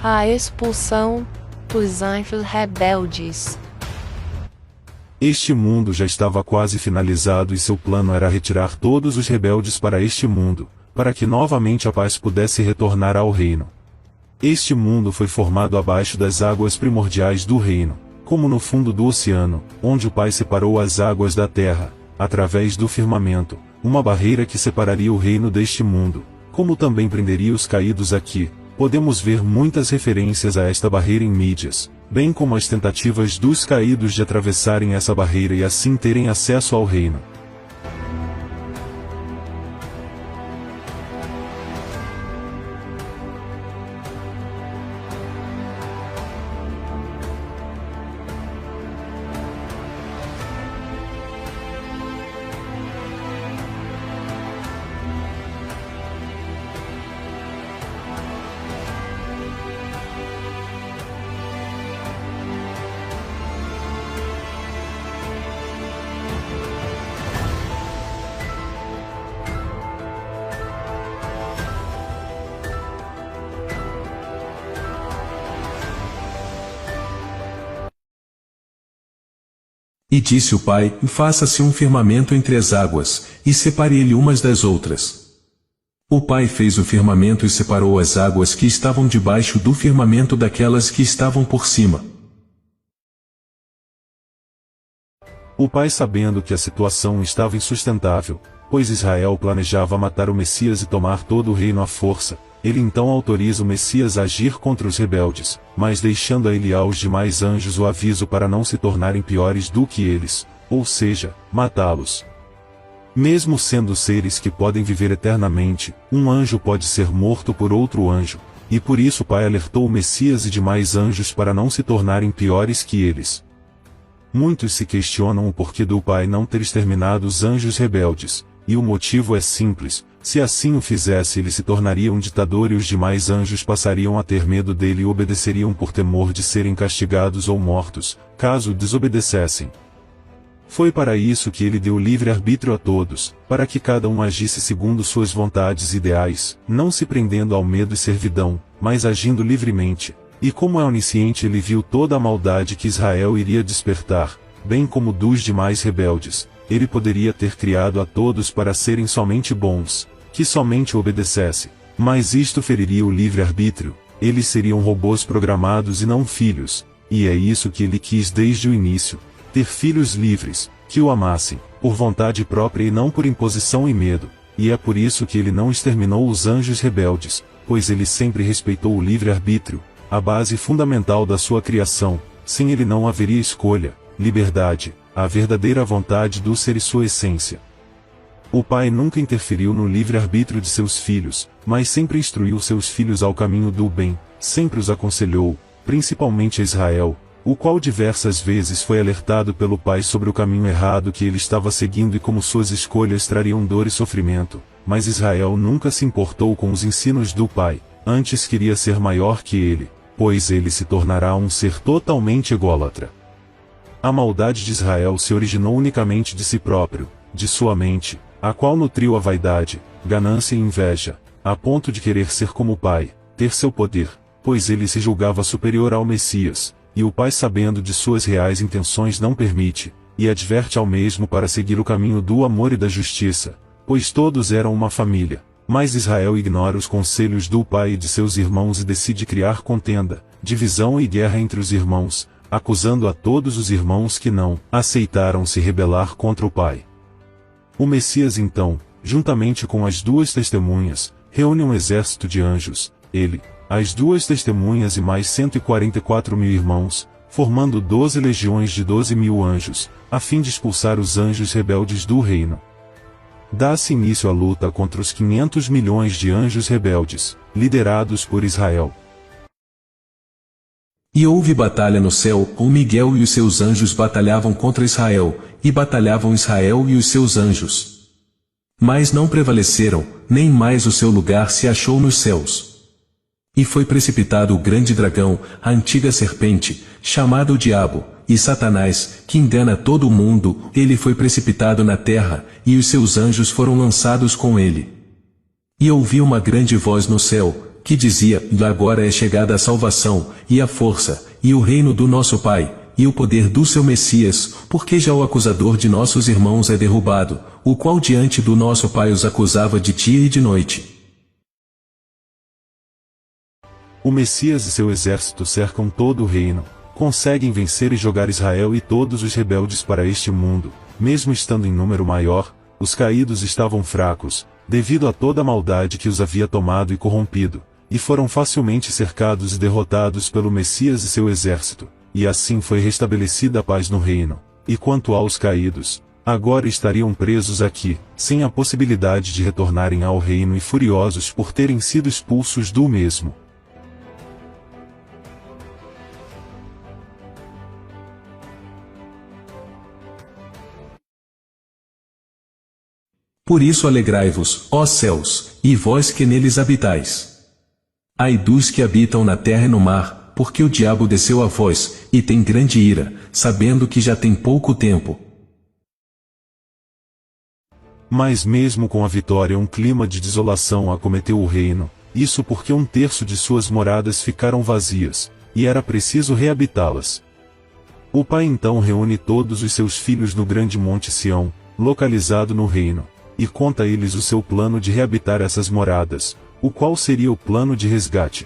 A expulsão dos anjos rebeldes. Este mundo já estava quase finalizado e seu plano era retirar todos os rebeldes para este mundo, para que novamente a paz pudesse retornar ao reino. Este mundo foi formado abaixo das águas primordiais do reino, como no fundo do oceano, onde o Pai separou as águas da terra, através do firmamento, uma barreira que separaria o reino deste mundo, como também prenderia os caídos aqui. Podemos ver muitas referências a esta barreira em mídias, bem como as tentativas dos caídos de atravessarem essa barreira e assim terem acesso ao reino. E disse o Pai: faça-se um firmamento entre as águas, e separe ele umas das outras. O Pai fez o firmamento e separou as águas que estavam debaixo do firmamento daquelas que estavam por cima. O Pai, sabendo que a situação estava insustentável, pois Israel planejava matar o Messias e tomar todo o reino à força, ele então autoriza o Messias a agir contra os rebeldes, mas deixando a ele e aos demais anjos o aviso para não se tornarem piores do que eles, ou seja, matá-los. Mesmo sendo seres que podem viver eternamente, um anjo pode ser morto por outro anjo, e por isso o Pai alertou o Messias e demais anjos para não se tornarem piores que eles. Muitos se questionam o porquê do Pai não ter exterminado os anjos rebeldes, e o motivo é simples: se assim o fizesse, ele se tornaria um ditador e os demais anjos passariam a ter medo dele e obedeceriam por temor de serem castigados ou mortos, caso desobedecessem. Foi para isso que ele deu livre-arbítrio a todos, para que cada um agisse segundo suas vontades ideais, não se prendendo ao medo e servidão, mas agindo livremente. E como é onisciente, ele viu toda a maldade que Israel iria despertar, bem como dos demais rebeldes. Ele poderia ter criado a todos para serem somente bons, que somente obedecesse, mas isto feriria o livre-arbítrio, eles seriam robôs programados e não filhos, e é isso que ele quis desde o início: ter filhos livres, que o amassem, por vontade própria e não por imposição e medo, e é por isso que ele não exterminou os anjos rebeldes, pois ele sempre respeitou o livre-arbítrio, a base fundamental da sua criação. Sem ele não haveria escolha, liberdade, a verdadeira vontade do ser e sua essência. O Pai nunca interferiu no livre-arbítrio de seus filhos, mas sempre instruiu seus filhos ao caminho do bem, sempre os aconselhou, principalmente a Israel, o qual diversas vezes foi alertado pelo Pai sobre o caminho errado que ele estava seguindo e como suas escolhas trariam dor e sofrimento, mas Israel nunca se importou com os ensinos do Pai, antes queria ser maior que ele, pois ele se tornará um ser totalmente ególatra. A maldade de Israel se originou unicamente de si próprio, de sua mente, a qual nutriu a vaidade, ganância e inveja, a ponto de querer ser como o Pai, ter seu poder, pois ele se julgava superior ao Messias, e o Pai, sabendo de suas reais intenções, não permite, e adverte ao mesmo para seguir o caminho do amor e da justiça, pois todos eram uma família. Mas Israel ignora os conselhos do Pai e de seus irmãos e decide criar contenda, divisão e guerra entre os irmãos, acusando a todos os irmãos que não aceitaram se rebelar contra o Pai. O Messias então, juntamente com as duas testemunhas, reúne um exército de anjos, ele, as duas testemunhas e mais 144.000 irmãos, formando 12 legiões de 12.000 anjos, a fim de expulsar os anjos rebeldes do reino. Dá-se início à luta contra os 500 milhões de anjos rebeldes, liderados por Israel. E houve batalha no céu, o Miguel e os seus anjos batalhavam contra Israel, e batalhavam Israel e os seus anjos. Mas não prevaleceram, nem mais o seu lugar se achou nos céus. E foi precipitado o grande dragão, a antiga serpente, chamado o Diabo, e Satanás, que engana todo o mundo. Ele foi precipitado na terra, e os seus anjos foram lançados com ele. E ouvi uma grande voz no céu, que dizia: agora é chegada a salvação, e a força, e o reino do nosso Pai, e o poder do seu Messias, porque já o acusador de nossos irmãos é derrubado, o qual diante do nosso Pai os acusava de dia e de noite. O Messias e seu exército cercam todo o reino, conseguem vencer e jogar Israel e todos os rebeldes para este mundo. Mesmo estando em número maior, os caídos estavam fracos, devido a toda a maldade que os havia tomado e corrompido, e foram facilmente cercados e derrotados pelo Messias e seu exército, e assim foi restabelecida a paz no reino. E quanto aos caídos, agora estariam presos aqui, sem a possibilidade de retornarem ao reino e furiosos por terem sido expulsos do mesmo. Por isso alegrai-vos, ó céus, e vós que neles habitais. Ai dos que habitam na terra e no mar, porque o diabo desceu a vós, e tem grande ira, sabendo que já tem pouco tempo. Mas mesmo com a vitória um clima de desolação acometeu o reino, isso porque 1/3 de suas moradas ficaram vazias, e era preciso reabitá-las. O Pai então reúne todos os seus filhos no grande monte Sião, localizado no reino, e conta a eles o seu plano de reabitar essas moradas, o qual seria o plano de resgate.